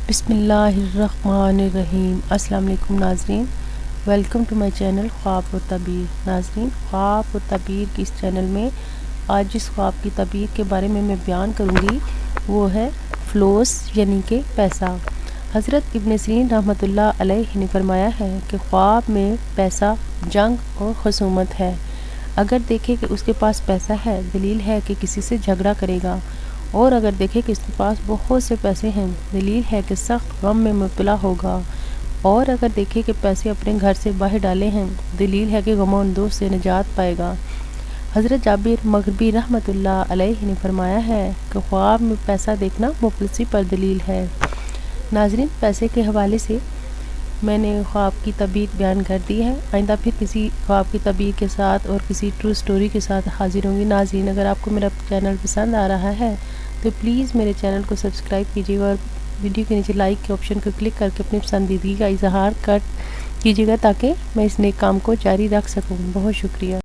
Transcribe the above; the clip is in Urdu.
بسم اللہ الرحمن الرحیم۔ السلام علیکم ناظرین، ویلکم ٹو مائی چینل خواب و تعبیر۔ ناظرین، خواب و تعبیر کی اس چینل میں آج جس خواب کی تعبیر کے بارے میں بیان کروں گی وہ ہے فلوس یعنی کہ پیسہ۔ حضرت ابن سیرین رحمۃ اللہ علیہ نے فرمایا ہے کہ خواب میں پیسہ جنگ اور خصومت ہے۔ اگر دیکھے کہ اس کے پاس پیسہ ہے، دلیل ہے کہ کسی سے جھگڑا کرے گا، اور اگر دیکھے کہ اس کے پاس بہت سے پیسے ہیں، دلیل ہے کہ سخت غم میں مبتلا ہوگا، اور اگر دیکھے کہ پیسے اپنے گھر سے باہر ڈالے ہیں، دلیل ہے کہ غم و اندوز سے نجات پائے گا۔ حضرت جابر مغربی رحمۃ اللہ علیہ نے فرمایا ہے کہ خواب میں پیسہ دیکھنا مفلسی پر دلیل ہے۔ ناظرین، پیسے کے حوالے سے میں نے خواب کی تعبیر بیان کر دی ہے۔ آئندہ پھر کسی خواب کی تعبیر کے ساتھ اور کسی ٹرو سٹوری کے ساتھ حاضر ہوں گی۔ ناظرین، اگر آپ کو میرا چینل پسند آ رہا ہے تو پلیز میرے چینل کو سبسکرائب کیجیے گا، اور ویڈیو کے نیچے لائک کے آپشن کو کلک کر کے اپنی پسندیدگی کا اظہار کیجیے گا تاکہ میں اس نیک کام کو جاری رکھ سکوں۔ بہت شکریہ۔